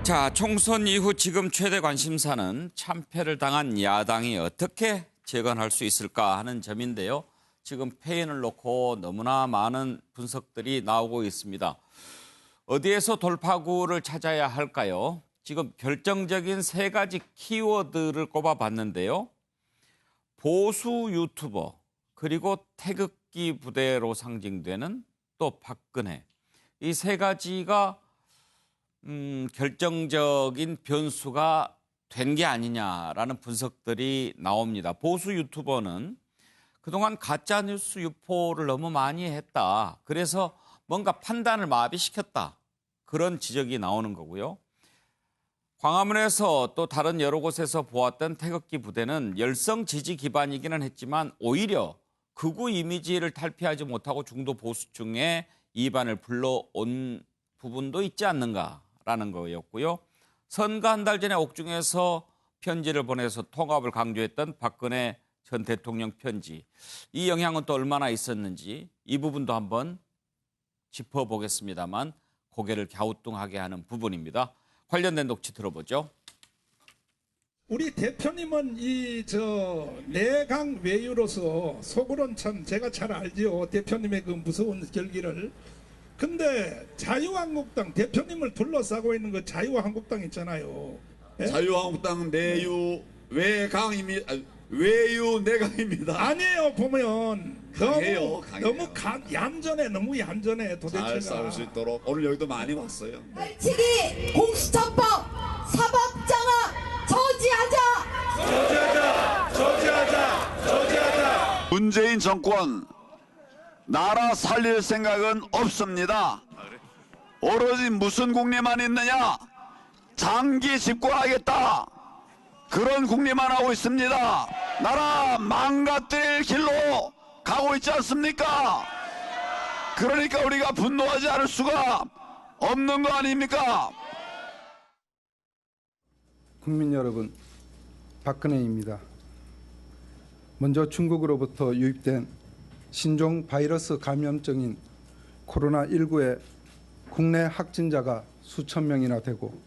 자, 총선 이후 지금 최대 관심사는 참패를 당한 야당이 어떻게 재건할 수 있을까 하는 점인데요. 지금 패인을 놓고 너무나 많은 분석들이 나오고 있습니다. 어디에서 돌파구를 찾아야 할까요? 지금 결정적인 세 가지 키워드를 꼽아봤는데요. 보수 유튜버, 그리고 태극기 부대로 상징되는 또 박근혜. 이 세 가지가 결정적인 변수가 된 게 아니냐라는 분석들이 나옵니다. 보수 유튜버는 그동안 가짜뉴스 유포를 너무 많이 했다. 그래서 뭔가 판단을 마비시켰다. 그런 지적이 나오는 거고요. 광화문에서 또 다른 여러 곳에서 보았던 태극기 부대는 열성 지지 기반이기는 했지만 오히려 극우 이미지를 탈피하지 못하고 중도 보수층의 이반을 불러온 부분도 있지 않는가라는 거였고요. 선거 한 달 전에 옥중에서 편지를 보내서 통합을 강조했던 박근혜 전 대통령 편지. 이 영향은 또 얼마나 있었는지 이 부분도 한번 짚어보겠습니다만 고개를 갸우뚱하게 하는 부분입니다. 관련된 녹취 들어보죠. 우리 대표님은 내강 외유로서 속으론 참 제가 잘 알지요. 대표님의 그 무서운 결기를. 근데 자유한국당 대표님을 둘러싸고 있는 그 자유한국당 있잖아요. 예? 자유한국당 내유 외강입니다. 외유 내강입니다. 아니에요. 보면 강해요. 너무 얌전해. 너무 얌전해. 잘 도대체가. 싸울 수 있도록 오늘 여기도 많이 왔어요. 벌칙이 공수처법 사법장악 저지하자. 문재인 정권 나라 살릴 생각은 없습니다. 오로지 무슨 국리만 있느냐? 장기 집권하겠다. 그런 국리만 하고 있습니다. 나라 망가뜨릴 길로 가고 있지 않습니까? 그러니까 우리가 분노하지 않을 수가 없는 거 아닙니까? 국민 여러분, 박근혜입니다. 먼저 중국으로부터 유입된 신종 바이러스 감염증인 코로나19의 국내 확진자가 수천 명이나 되고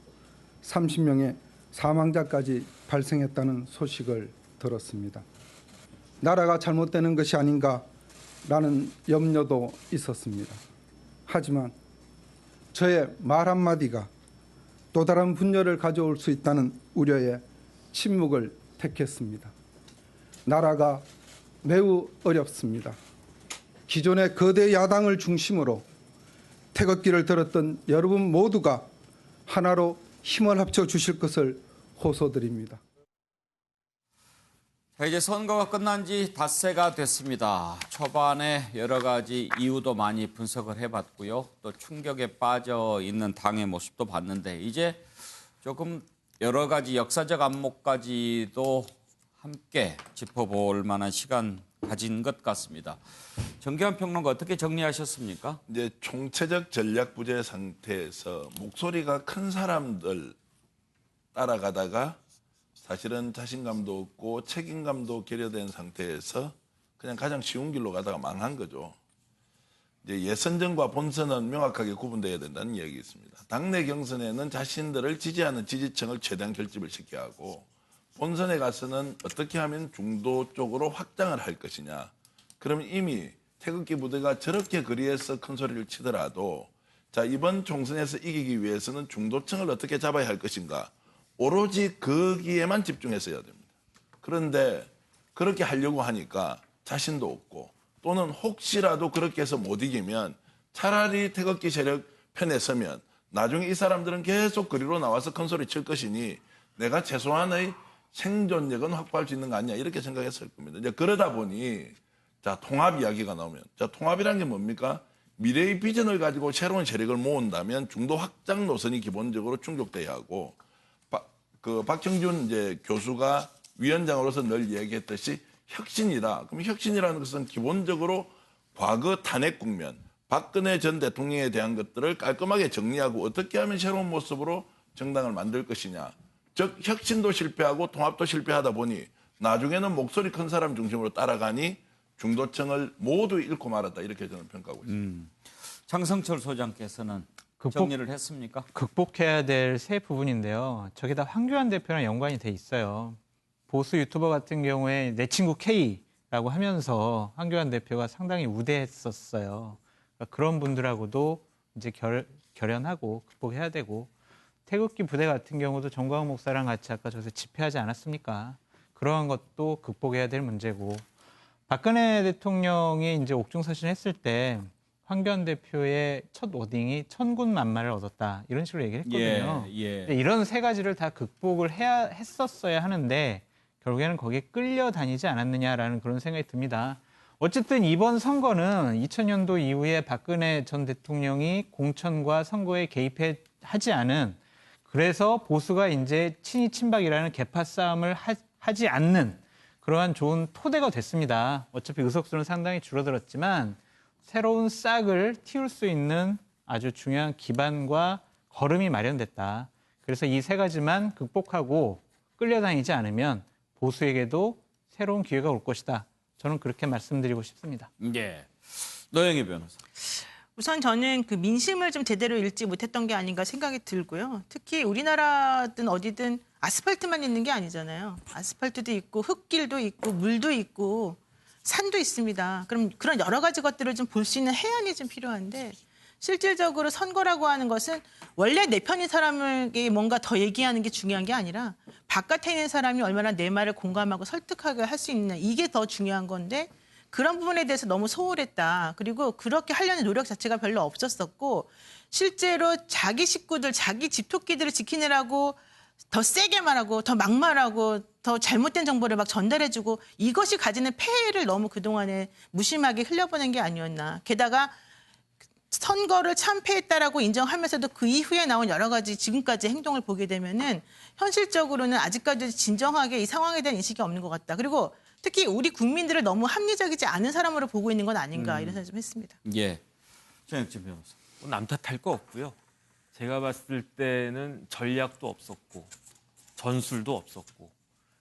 30명의 사망자까지 발생했다는 소식을 들었습니다. 나라가 잘못되는 것이 아닌가라는 염려도 있었습니다. 하지만 저의 말 한마디가 또 다른 분열을 가져올 수 있다는 우려에 침묵을 택했습니다. 나라가 매우 어렵습니다. 기존의 거대 야당을 중심으로 태극기를 들었던 여러분 모두가 하나로 힘을 합쳐 주실 것을 호소드립니다. 자, 이제 선거가 끝난 지 닷새가 됐습니다. 초반에 여러 가지 이유도 많이 분석을 해봤고요. 또 충격에 빠져 있는 당의 모습도 봤는데 이제 조금 여러 가지 역사적 안목까지도 함께 짚어볼 만한 시간 가진 것 같습니다. 정기환 평론가 어떻게 정리하셨습니까? 이제 총체적 전략 부재 상태에서 목소리가 큰 사람들 따라가다가 사실은 자신감도 없고 책임감도 결여된 상태에서 그냥 가장 쉬운 길로 가다가 망한 거죠. 이제 예선전과 본선은 명확하게 구분돼야 된다는 이야기 있습니다. 당내 경선에는 자신들을 지지하는 지지층을 최대한 결집을 시켜야 하고 본선에 가서는 어떻게 하면 중도 쪽으로 확장을 할 것이냐. 그러면 이미 태극기 부대가 저렇게 거리에서 큰 소리를 치더라도 자, 이번 총선에서 이기기 위해서는 중도층을 어떻게 잡아야 할 것인가. 오로지 거기에만 집중해서 해야 됩니다. 그런데 그렇게 하려고 하니까 자신도 없고 또는 혹시라도 그렇게 해서 못 이기면 차라리 태극기 세력 편에 서면 나중에 이 사람들은 계속 거리로 나와서 큰 소리 칠 것이니 내가 최소한의 생존력은 확보할 수 있는 거 아니냐 이렇게 생각했을 겁니다. 이제 그러다 보니 자, 통합 이야기가 나오면 자, 통합이란 게 뭡니까? 미래의 비전을 가지고 새로운 세력을 모은다면 중도 확장 노선이 기본적으로 충족돼야 하고 박형준 이제 교수가 위원장으로서 늘 얘기했듯이 혁신이다. 그럼 혁신이라는 것은 기본적으로 과거 탄핵 국면, 박근혜 전 대통령에 대한 것들을 깔끔하게 정리하고 어떻게 하면 새로운 모습으로 정당을 만들 것이냐. 즉 혁신도 실패하고 통합도 실패하다 보니 나중에는 목소리 큰 사람 중심으로 따라가니 중도층을 모두 잃고 말았다. 이렇게 저는 평가하고 있습니다. 장성철 소장께서는 정리를 했습니까? 극복해야 될 세 부분인데요. 저게 다 황교안 대표랑 연관이 돼 있어요. 보수 유튜버 같은 경우에 내 친구 K라고 하면서 황교안 대표가 상당히 우대했었어요. 그러니까 그런 분들하고도 이제 결연하고 극복해야 되고, 태극기 부대 같은 경우도 정광훈 목사랑 같이 아까 저기서 집회하지 않았습니까? 그러한 것도 극복해야 될 문제고, 박근혜 대통령이 이제 옥중서신 했을 때 황교안 대표의 첫 워딩이 천군만마를 얻었다, 이런 식으로 얘기를 했거든요. 근데 이런 세 가지를 다 극복을 했었어야 하는데 결국에는 거기에 끌려다니지 않았느냐라는 그런 생각이 듭니다. 어쨌든 이번 선거는 2000년도 이후에 박근혜 전 대통령이 공천과 선거에 개입하지 않은, 그래서 보수가 이제 친이 친박이라는 계파 싸움을 하지 않는 그러한 좋은 토대가 됐습니다. 어차피 의석수는 상당히 줄어들었지만 새로운 싹을 틔울 수 있는 아주 중요한 기반과 걸음이 마련됐다. 그래서 이 세 가지만 극복하고 끌려다니지 않으면 보수에게도 새로운 기회가 올 것이다. 저는 그렇게 말씀드리고 싶습니다. 예. 노영희 변호사. 우선 저는 그 민심을 좀 제대로 읽지 못했던 게 아닌가 생각이 들고요. 특히 우리나라든 어디든 아스팔트만 있는 게 아니잖아요. 아스팔트도 있고 흙길도 있고 물도 있고 산도 있습니다. 그럼 그런 여러 가지 것들을 좀 볼 수 있는 해안이 좀 필요한데, 실질적으로 선거라고 하는 것은 원래 내 편인 사람에게 뭔가 더 얘기하는 게 중요한 게 아니라 바깥에 있는 사람이 얼마나 내 말을 공감하고 설득하게 할 수 있는, 이게 더 중요한 건데 그런 부분에 대해서 너무 소홀했다. 그리고 그렇게 하려는 노력 자체가 별로 없었었고, 실제로 자기 식구들, 자기 집토끼들을 지키느라고 더 세게 말하고 더 막말하고 더 잘못된 정보를 막 전달해주고, 이것이 가지는 폐해를 너무 그동안에 무심하게 흘려보낸 게 아니었나. 게다가 선거를 참패했다라고 인정하면서도 그 이후에 나온 여러 가지 지금까지 행동을 보게 되면은 현실적으로는 아직까지 진정하게 이 상황에 대한 인식이 없는 것 같다. 그리고 특히 우리 국민들을 너무 합리적이지 않은 사람으로 보고 있는 건 아닌가, 이런 생각이 좀 했습니다. 예. 정혁진 변호사. 남 탓할 거 없고요. 제가 봤을 때는 전략도 없었고 전술도 없었고,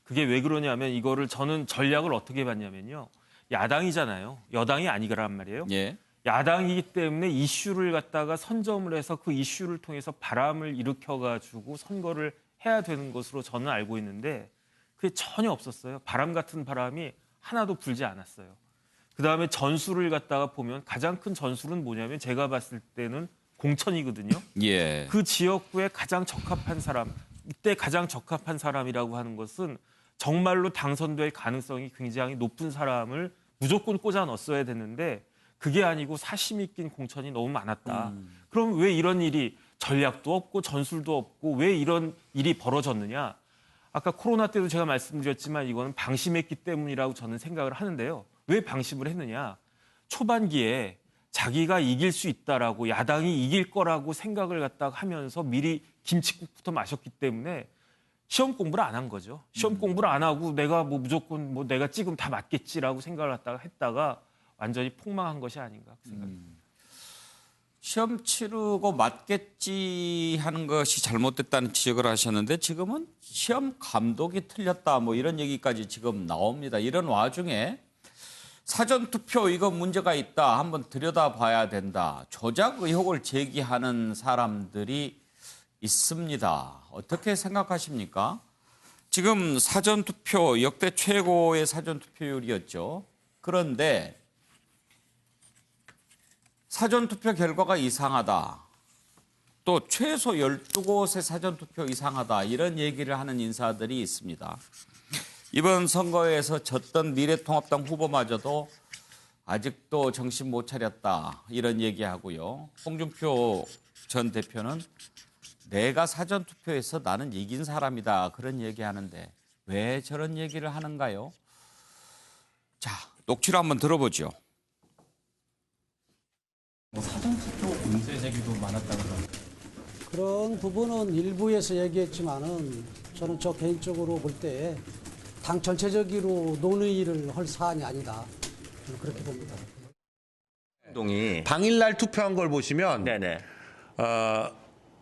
그게 왜 그러냐면 이거를 저는 전략을 어떻게 봤냐면요. 야당이잖아요. 여당이 아니란 말이에요. 예. 야당이기 때문에 이슈를 갖다가 선점을 해서 그 이슈를 통해서 바람을 일으켜가지고 선거를 해야 되는 것으로 저는 알고 있는데 그게 전혀 없었어요. 바람 같은 바람이 하나도 불지 않았어요. 그다음에 전술을 갖다가 보면 가장 큰 전술은 뭐냐면 제가 봤을 때는 공천이거든요. 예. 그 지역구에 가장 적합한 사람, 이때 가장 적합한 사람이라고 하는 것은 정말로 당선될 가능성이 굉장히 높은 사람을 무조건 꽂아 넣었어야 됐는데 그게 아니고 사심이 낀 공천이 너무 많았다. 그럼 왜 이런 일이, 전략도 없고 전술도 없고 왜 이런 일이 벌어졌느냐. 아까 코로나 때도 제가 말씀드렸지만 이거는 방심했기 때문이라고 저는 생각을 하는데요. 왜 방심을 했느냐. 초반기에 자기가 이길 수 있다라고, 야당이 이길 거라고 생각을 갖다가 하면서 미리 김칫국부터 마셨기 때문에 시험 공부를 안 한 거죠. 시험 공부를 안 하고 내가 뭐 무조건 뭐 내가 찍으면 다 맞겠지라고 생각을 갖다가 했다가 완전히 폭망한 것이 아닌가 그 생각입니다. 시험 치르고 맞겠지 하는 것이 잘못됐다는 지적을 하셨는데 지금은 시험 감독이 틀렸다 뭐 이런 얘기까지 지금 나옵니다. 이런 와중에 사전투표 이거 문제가 있다, 한번 들여다봐야 된다, 조작 의혹을 제기하는 사람들이 있습니다. 어떻게 생각하십니까? 지금 사전투표 역대 최고의 사전투표율이었죠. 그런데 사전투표 결과가 이상하다, 또 최소 12곳의 사전투표 이상하다, 이런 얘기를 하는 인사들이 있습니다. 이번 선거에서 졌던 미래통합당 후보마저도 아직도 정신 못 차렸다, 이런 얘기하고요. 홍준표 전 대표는 내가 사전투표에서 나는 이긴 사람이다, 그런 얘기하는데 왜 저런 얘기를 하는가요? 자, 녹취를 한번 들어보죠. 사전투표 문제 제기도 많았다고 합니다. 그런 부분은 일부에서 얘기했지만은 저는 저 개인적으로 볼 때 당 전체적으로 논의를 할 사안이 아니다, 저는 그렇게 봅니다. 당일날 투표한 걸 보시면 네네.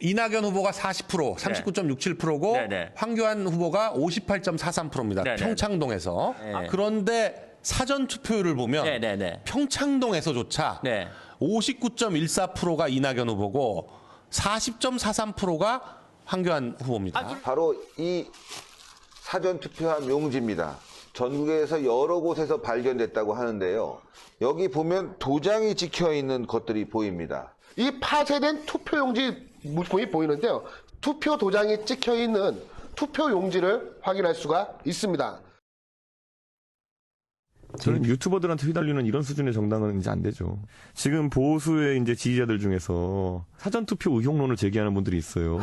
이낙연 후보가 40%, 39.67%고 네네. 황교안 후보가 58.43%입니다. 네네. 평창동에서. 네. 그런데 사전 투표율을 보면 네네네. 평창동에서조차 네. 59.14%가 이낙연 후보고 40.43%가 황교안 후보입니다. 바로 이 사전투표한 용지입니다. 전국에서 여러 곳에서 발견됐다고 하는데요. 여기 보면 도장이 찍혀있는 것들이 보입니다. 이 파쇄된 투표용지 물품이 보이는데요. 투표 도장이 찍혀있는 투표용지를 확인할 수가 있습니다. 저는 유튜버들한테 휘둘리는 이런 수준의 정당은 이제 안 되죠. 지금 보수의 이제 지지자들 중에서 사전투표 의혹론을 제기하는 분들이 있어요.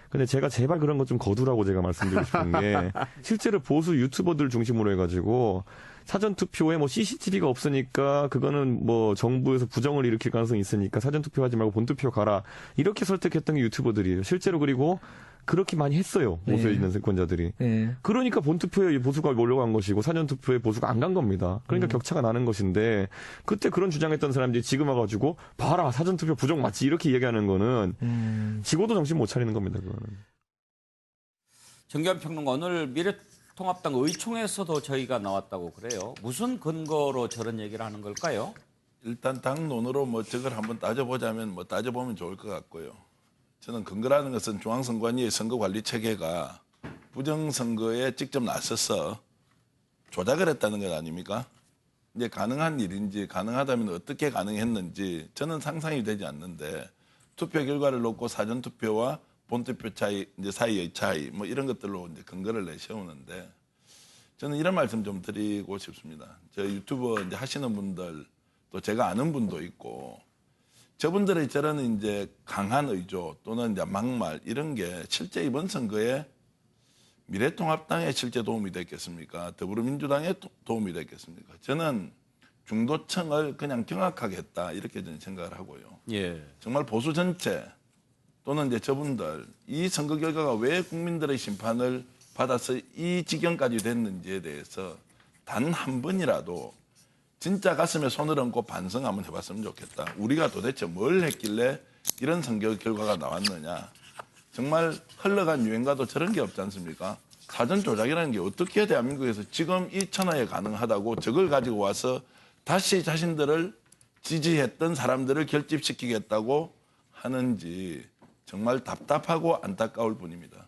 근데 제가 제발 그런 것 좀 거두라고 제가 말씀드리고 싶은 게 실제로 보수 유튜버들 중심으로 해가지고 사전투표에 뭐 CCTV가 없으니까 그거는 뭐 정부에서 부정을 일으킬 가능성이 있으니까 사전투표하지 말고 본투표 가라. 이렇게 설득했던 게 유튜버들이에요. 실제로 그리고 그렇게 많이 했어요. 보수에 있는 세권자들이. 그러니까 본투표에 보수가 몰려간 것이고 사전투표에 보수가 안 간 겁니다. 그러니까 격차가 나는 것인데 그때 그런 주장했던 사람들이 지금 와가지고 봐라 사전투표 부정 맞지 이렇게 얘기하는 거는 지고도 정신 못 차리는 겁니다. 그거는. 정기환 평론가 오늘 미래통합당 의총에서도 저희가 나왔다고 그래요. 무슨 근거로 저런 얘기를 하는 걸까요? 일단 당론으로 뭐 저걸 한번 따져보자면 뭐 따져보면 좋을 것 같고요. 저는 근거라는 것은 중앙선관위의 선거관리체계가 부정선거에 직접 나서서 조작을 했다는 것 아닙니까? 이제 가능한 일인지 가능하다면 어떻게 가능했는지 저는 상상이 되지 않는데 투표 결과를 놓고 사전투표와 본투표 차이, 이제 사이의 차이 뭐 이런 것들로 이제 근거를 내세우는데 저는 이런 말씀 좀 드리고 싶습니다. 저 유튜버 이제 하시는 분들 또 제가 아는 분도 있고 저분들의 저런 이제 강한 의조 또는 이제 막말 이런 게 실제 이번 선거에 미래통합당에 실제 도움이 됐겠습니까? 더불어민주당에 도움이 됐겠습니까? 저는 중도층을 그냥 경악하게 했다 이렇게 저는 생각을 하고요. 예. 정말 보수 전체 또는 이제 저분들 이 선거 결과가 왜 국민들의 심판을 받아서 이 지경까지 됐는지에 대해서 단 한 번이라도 진짜 가슴에 손을 얹고 반성 한번 해봤으면 좋겠다. 우리가 도대체 뭘 했길래 이런 선거 결과가 나왔느냐. 정말 흘러간 유행가도 저런 게 없지 않습니까? 사전 조작이라는 게 어떻게 대한민국에서 지금 이 천하에 가능하다고 저걸 가지고 와서 다시 자신들을 지지했던 사람들을 결집시키겠다고 하는지 정말 답답하고 안타까울 뿐입니다.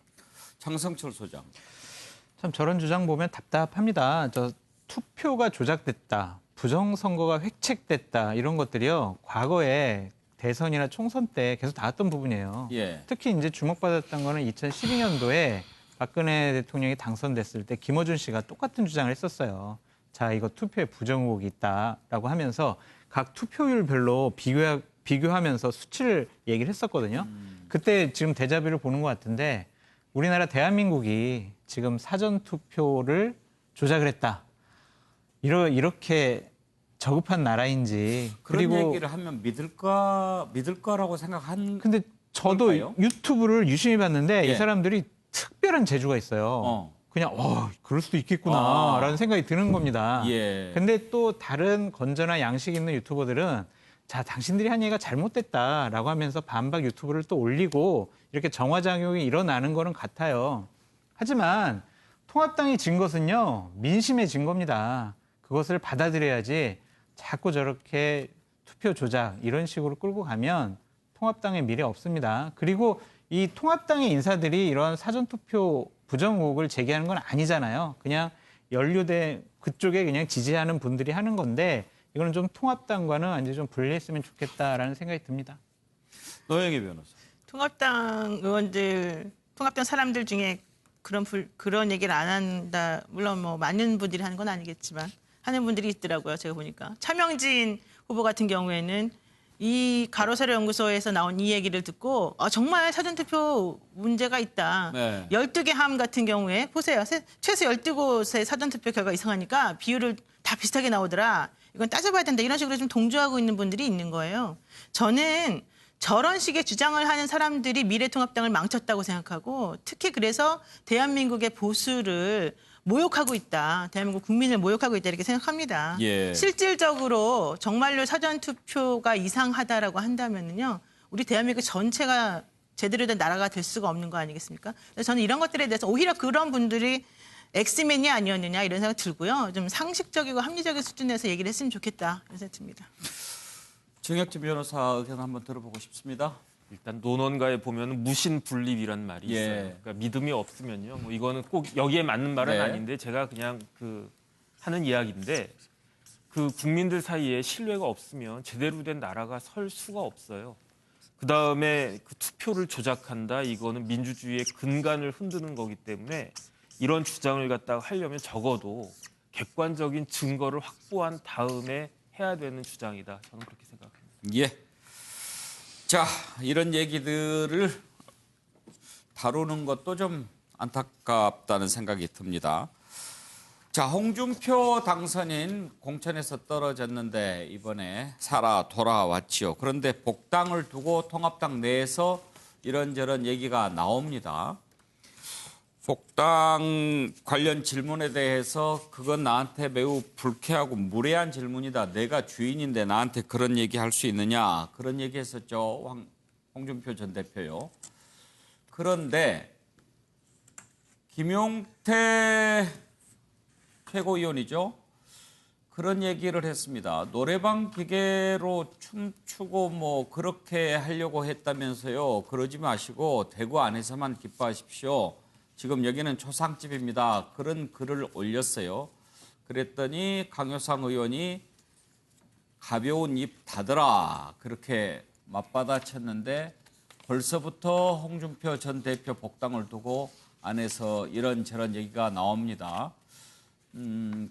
장성철 소장. 참 저런 주장 보면 답답합니다. 저 투표가 조작됐다. 부정선거가 획책됐다. 이런 것들이요. 과거에 대선이나 총선 때 계속 나왔던 부분이에요. 예. 특히 이제 주목받았던 거는 2012년도에 박근혜 대통령이 당선됐을 때 김어준 씨가 똑같은 주장을 했었어요. 자, 이거 투표에 부정 의혹이 있다라고 하면서 각 투표율별로 비교하면서 수치를 얘기를 했었거든요. 그때 지금 데자뷰를 보는 것 같은데 우리나라 대한민국이 지금 사전투표를 조작을 했다. 이렇게 저급한 나라인지 그런 그리고 얘기를 하면 믿을까라고 생각한. 근데 저도 걸까요? 유튜브를 유심히 봤는데 예. 이 사람들이 특별한 재주가 있어요. 그냥 그럴 수도 있겠구나라는 생각이 드는 겁니다. 예. 근데 또 다른 건전한 양식 있는 유튜버들은 자, 당신들이 한 얘기가 잘못됐다라고 하면서 반박 유튜브를 또 올리고 이렇게 정화작용이 일어나는 거는 같아요. 하지만 통합당이 진 것은요, 민심에 진 겁니다. 그것을 받아들여야지 자꾸 저렇게 투표 조작 이런 식으로 끌고 가면 통합당의 미래 없습니다. 그리고 이 통합당의 인사들이 이런 사전투표 부정 의혹을 제기하는 건 아니잖아요. 그냥 연루된 그쪽에 그냥 지지하는 분들이 하는 건데 이거는 좀 통합당과는 완전히 좀 분리했으면 좋겠다라는 생각이 듭니다. 노영희 변호사. 통합당 의원들, 통합당 사람들 중에 그런 얘기를 안 한다. 물론 뭐 많은 분들이 하는 건 아니겠지만 하는 분들이 있더라고요. 제가 보니까 차명진 후보 같은 경우에는 이 가로세로 연구소에서 나온 이 얘기를 듣고 정말 사전투표 문제가 있다. 네. 12개 함 같은 경우에 보세요. 최소 12곳의 사전투표 결과 이상하니까 비율을 다 비슷하게 나오더라. 이건 따져봐야 된다. 이런 식으로 좀 동조하고 있는 분들이 있는 거예요. 저는 저런 식의 주장을 하는 사람들이 미래통합당을 망쳤다고 생각하고 특히 그래서 대한민국의 보수를 모욕하고 있다. 대한민국 국민을 모욕하고 있다 이렇게 생각합니다. 예. 실질적으로 정말로 사전투표가 이상하다라고 한다면요. 우리 대한민국 전체가 제대로 된 나라가 될 수가 없는 거 아니겠습니까? 그래서 저는 이런 것들에 대해서 오히려 그런 분들이 엑스맨이 아니었느냐 이런 생각 들고요. 좀 상식적이고 합리적인 수준에서 얘기를 했으면 좋겠다 이런 생각 듭니다. 정혁진 변호사 의견 한번 들어보고 싶습니다. 일단 논언가에 보면 무신분립이란 말이 있어요. 예. 그러니까 믿음이 없으면요. 뭐 이거는 꼭 여기에 맞는 말은 네. 아닌데 제가 그냥 하는 이야기인데 그 국민들 사이에 신뢰가 없으면 제대로 된 나라가 설 수가 없어요. 그다음에 그 투표를 조작한다. 이거는 민주주의의 근간을 흔드는 거기 때문에 이런 주장을 갖다가 하려면 적어도 객관적인 증거를 확보한 다음에 해야 되는 주장이다. 저는 그렇게 생각합니다. 예. 자, 이런 얘기들을 다루는 것도 좀 안타깝다는 생각이 듭니다. 자, 홍준표 당선인 공천에서 떨어졌는데 이번에 살아 돌아왔지요. 그런데 복당을 두고 통합당 내에서 이런저런 얘기가 나옵니다. 복당 관련 질문에 대해서 그건 나한테 매우 불쾌하고 무례한 질문이다. 내가 주인인데 나한테 그런 얘기 할 수 있느냐. 그런 얘기 했었죠. 홍준표 전 대표요. 그런데 김용태 최고위원이죠. 그런 얘기를 했습니다. 노래방 기계로 춤추고 뭐 그렇게 하려고 했다면서요. 그러지 마시고 대구 안에서만 기뻐하십시오. 지금 여기는 초상집입니다. 그런 글을 올렸어요. 그랬더니 강효상 의원이 가벼운 입 닫으라 그렇게 맞받아쳤는데 벌써부터 홍준표 전 대표 복당을 두고 안에서 이런저런 얘기가 나옵니다.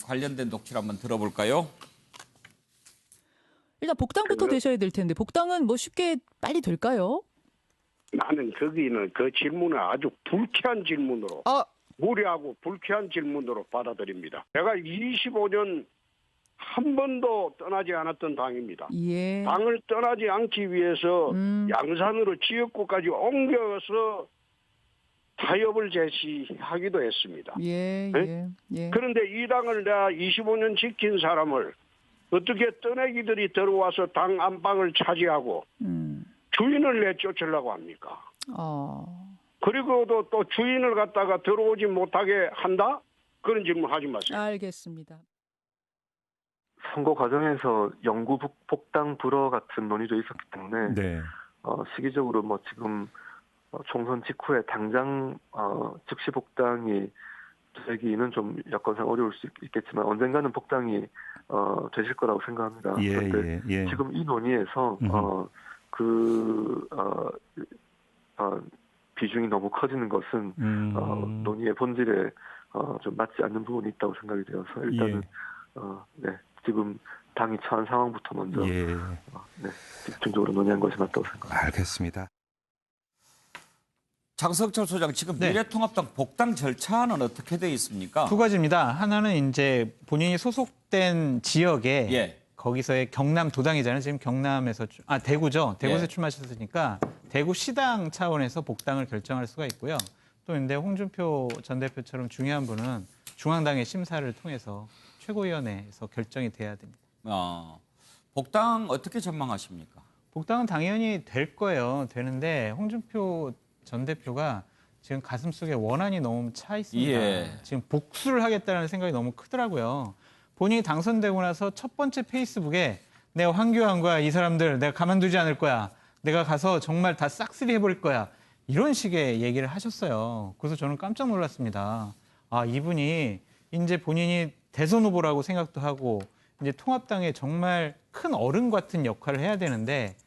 관련된 녹취를 한번 들어볼까요? 일단 복당부터 되셔야 될 텐데 복당은 뭐 쉽게 빨리 될까요? 나는 거기는 그 질문을 아주 불쾌한 질문으로 무례하고 불쾌한 질문으로 받아들입니다. 내가 25년 한 번도 떠나지 않았던 당입니다. 예. 당을 떠나지 않기 위해서 양산으로 지역구까지 옮겨서 타협을 제시하기도 했습니다. 예, 네? 예. 그런데 이 당을 내가 25년 지킨 사람을 어떻게 떠내기들이 들어와서 당 안방을 차지하고 주인을 내쫓으려고 합니까? 그리고도 또 주인을 갖다가 들어오지 못하게 한다? 그런 질문 하지 마세요. 알겠습니다. 선거 과정에서 영구 복당 불허 같은 논의도 있었기 때문에 네. 시기적으로 뭐 지금 총선 직후에 당장 즉시 복당이 되기는 좀 여건상 어려울 수 있겠지만 언젠가는 복당이 되실 거라고 생각합니다. 그런데 지금 이 논의에서 비중이 너무 커지는 것은 논의의 본질에 좀 맞지 않는 부분이 있다고 생각이 되어서 일단은 네, 지금 당이 처한 상황부터 먼저 네, 집중적으로 논의한 것이 맞다고 생각합니다. 알겠습니다. 장성철 소장, 지금 미래통합당 복당 절차는 어떻게 되어 있습니까? 두 가지입니다. 하나는 이제 본인이 소속된 지역에 거기서의 경남 도당이잖아요. 지금 경남에서 대구죠. 대구에서 출마하셨으니까 대구시당 차원에서 복당을 결정할 수가 있고요. 또 근데 홍준표 전 대표처럼 중요한 분은 중앙당의 심사를 통해서 최고위원회에서 결정이 돼야 됩니다. 복당 어떻게 전망하십니까? 복당은 당연히 될 거예요. 되는데 홍준표 전 대표가 지금 가슴속에 원한이 너무 차 있습니다. 지금 복수를 하겠다는 생각이 너무 크더라고요. 본인이 당선되고 나서 첫 번째 페이스북에 내가 황교안과 이 사람들 내가 가만두지 않을 거야. 내가 가서 정말 다 싹쓸이 해버릴 거야. 이런 식의 얘기를 하셨어요. 그래서 저는 깜짝 놀랐습니다. 이분이 이제 본인이 대선 후보라고 생각도 하고 이제 통합당에 정말 큰 어른 같은 역할을 해야 되는데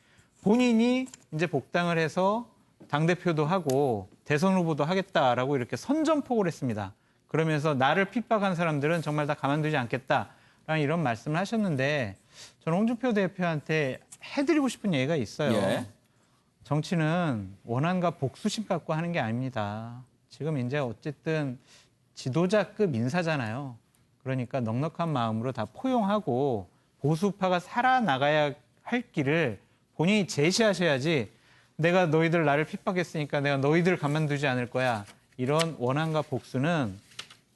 본인이 이제 복당을 해서 당대표도 하고 대선 후보도 하겠다라고 이렇게 선전포고를 했습니다. 그러면서 나를 핍박한 사람들은 정말 다 가만두지 않겠다라는 이런 말씀을 하셨는데 저는 홍준표 대표한테 해드리고 싶은 얘기가 있어요. 정치는 원한과 복수심 갖고 하는 게 아닙니다. 지금 이제 어쨌든 지도자급 인사잖아요. 그러니까 넉넉한 마음으로 다 포용하고 보수파가 살아나가야 할 길을 본인이 제시하셔야지 내가 너희들 나를 핍박했으니까 내가 너희들 가만두지 않을 거야. 이런 원한과 복수는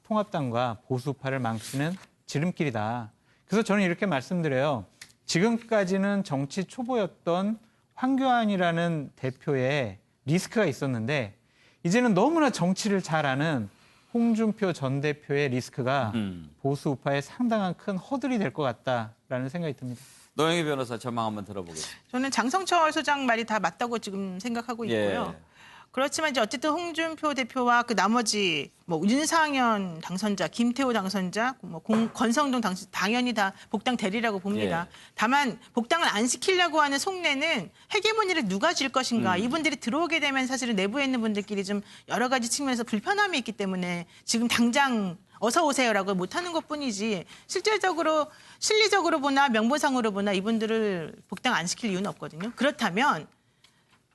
통합당과 보수파를 망치는 지름길이다. 그래서 저는 이렇게 말씀드려요. 지금까지는 정치 초보였던 황교안이라는 대표의 리스크가 있었는데 이제는 너무나 정치를 잘 아는 홍준표 전 대표의 리스크가 보수 우파에 상당한 큰 허들이 될 것 같다라는 생각이 듭니다. 노영희 변호사 전망 한번 들어보겠습니다. 저는 장성철 소장 말이 다 맞다고 지금 생각하고 있고요. 예. 그렇지만 이제 어쨌든 홍준표 대표와 그 나머지 뭐 윤상현 당선자, 김태호 당선자, 뭐 권성동 당선 당연히 다 복당 되리라고 봅니다. 예. 다만 복당을 안 시키려고 하는 속내는 헤게모니를 누가 질 것인가. 이분들이 들어오게 되면 사실은 내부에 있는 분들끼리 좀 여러 가지 측면에서 불편함이 있기 때문에 지금 당장 어서 오세요라고 못하는 것뿐이지 실질적으로 실리적으로 보나 명분상으로 보나 이분들을 복당 안 시킬 이유는 없거든요. 그렇다면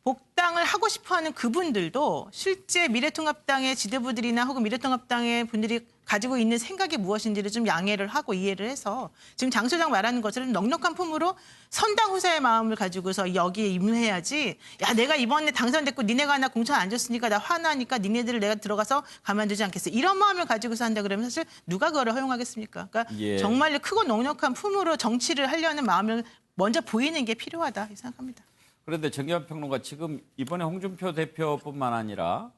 복당을 하고 싶어하는 그분들도 실제 미래통합당의 지도부들이나 혹은 미래통합당의 분들이 가지고 있는 생각이 무엇인지를 좀 양해를 하고 이해를 해서 지금 장 소장 말하는 것처럼 넉넉한 품으로 선당 후사의 마음을 가지고서 여기에 임해야지. 야, 내가 이번에 당선됐고 니네가 나 공천 안 줬으니까 나 화나니까 니네들을 내가 들어가서 가만두지 않겠어. 이런 마음을 가지고서 한다 그러면 사실 누가 그걸 허용하겠습니까? 그러니까 예. 정말로 크고 넉넉한 품으로 정치를 하려는 마음을 먼저 보이는 게 필요하다 생각합니다. 그런데 정의원 평론가 지금 이번에 홍준표 대표뿐만 아니라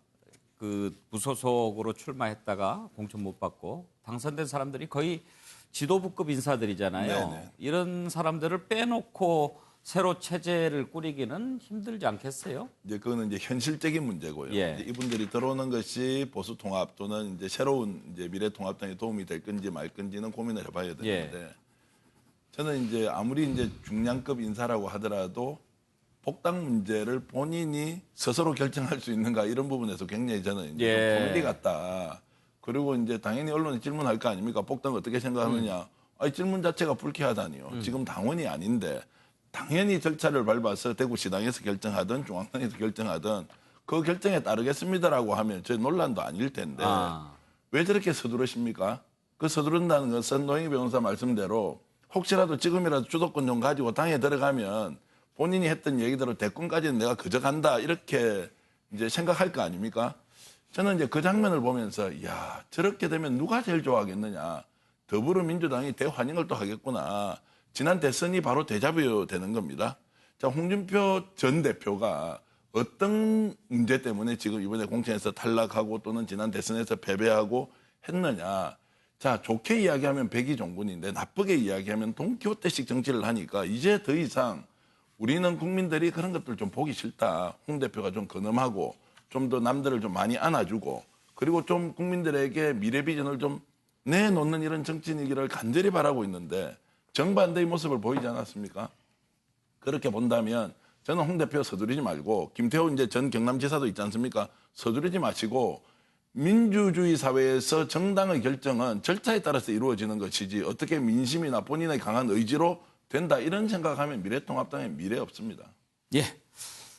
그 무소속으로 출마했다가 공천 못 받고 당선된 사람들이 거의 지도부급 인사들이잖아요. 네네. 이런 사람들을 빼놓고 새로 체제를 꾸리기는 힘들지 않겠어요? 이제 그거는 이제 현실적인 문제고요. 예. 이제 이분들이 들어오는 것이 보수 통합 또는 이제 새로운 이제 미래 통합당에 도움이 될 건지 말 건지는 고민을 해봐야 되는데 저는 이제 아무리 이제 중량급 인사라고 하더라도 복당 문제를 본인이 스스로 결정할 수 있는가 이런 부분에서 굉장히 저는 이제 예. 좀 고민이 같다. 그리고 이제 당연히 언론에 질문할 거 아닙니까? 복당 어떻게 생각하느냐? 아니, 질문 자체가 불쾌하다니요. 지금 당원이 아닌데 당연히 절차를 밟아서 대구시당에서 결정하든 중앙당에서 결정하든 그 결정에 따르겠습니다라고 하면 저 논란도 아닐 텐데 왜 저렇게 서두르십니까? 그 서두른다는 것은 노영희 변호사 말씀대로 혹시라도 지금이라도 주도권 좀 가지고 당에 들어가면 본인이 했던 얘기대로 대권까지는 내가 그저 간다 이렇게 이제 생각할 거 아닙니까? 저는 이제 그 장면을 보면서 야 저렇게 되면 누가 제일 좋아하겠느냐. 더불어민주당이 대환영을 또 하겠구나. 지난 대선이 바로 데자뷰 되는 겁니다. 자, 홍준표 전 대표가 어떤 문제 때문에 지금 이번에 공천에서 탈락하고 또는 지난 대선에서 패배하고 했느냐. 자, 좋게 이야기하면 백의종군인데 나쁘게 이야기하면 돈키호테식 정치를 하니까 이제 더 이상 우리는 국민들이 그런 것들 좀 보기 싫다. 홍 대표가 좀 근엄하고 좀 더 남들을 좀 많이 안아주고 그리고 좀 국민들에게 미래 비전을 좀 내놓는 이런 정치인이기를 간절히 바라고 있는데 정반대의 모습을 보이지 않았습니까? 그렇게 본다면 저는 홍 대표 서두르지 말고 김태호 이제 전 경남지사도 있지 않습니까? 서두르지 마시고 민주주의 사회에서 정당의 결정은 절차에 따라서 이루어지는 것이지 어떻게 민심이나 본인의 강한 의지로 된다 이런 생각하면 미래통합당에 미래 없습니다. 예,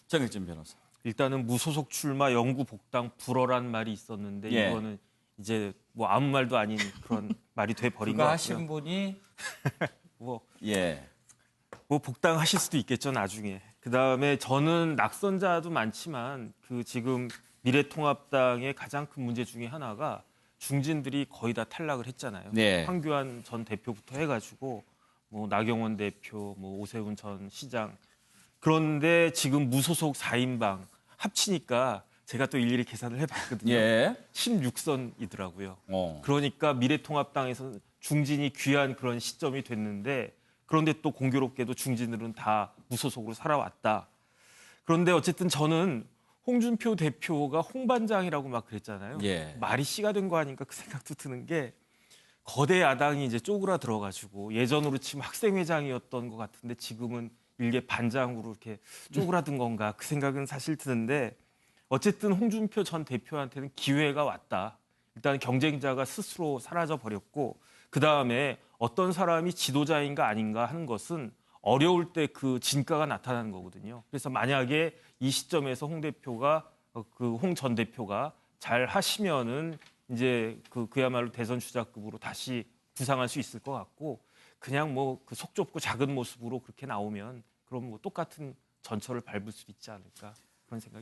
정일진 변호사. 일단은 무소속 출마 영구 복당 불어란 말이 있었는데 예. 이거는 이제 뭐 아무 말도 아닌 그런 말이 돼 버린 것 그거 같고요. 하신 분이 뭐 복당하실 수도 있겠죠 나중에. 그 다음에 저는 낙선자도 많지만 그 지금 미래통합당의 가장 큰 문제 중에 하나가 중진들이 거의 다 탈락을 했잖아요. 네. 황교안 전 대표부터 해가지고 뭐 나경원 대표, 뭐 오세훈 전 시장. 그런데 지금 무소속 4인방 합치니까 제가 또 일일이 계산을 해봤거든요. 예. 16선이더라고요. 그러니까 미래통합당에서 중진이 귀한 그런 시점이 됐는데 그런데 또 공교롭게도 중진들은 다 무소속으로 살아왔다. 그런데 어쨌든 저는 홍준표 대표가 홍반장이라고 막 그랬잖아요. 예. 말이 씨가 된 거 아닌가 그 생각도 드는 게 거대 야당이 이제 쪼그라들어가지고 예전으로 치면 학생회장이었던 것 같은데 지금은 일개 반장으로 이렇게 쪼그라든 건가 그 생각은 사실 드는데 어쨌든 홍준표 전 대표한테는 기회가 왔다. 일단 경쟁자가 스스로 사라져 버렸고 그 다음에 어떤 사람이 지도자인가 아닌가 하는 것은 어려울 때 그 진가가 나타나는 거거든요. 그래서 만약에 이 시점에서 홍 대표가 그 홍 전 대표가 잘 하시면은 이제 그야말로 대선 주자급으로 다시 부상할 수 있을 것 같고 그냥 뭐 그 속 좁고 작은 모습으로 그렇게 나오면 그럼 뭐 똑같은 전철을 밟을 수 있지 않을까 그런 생각이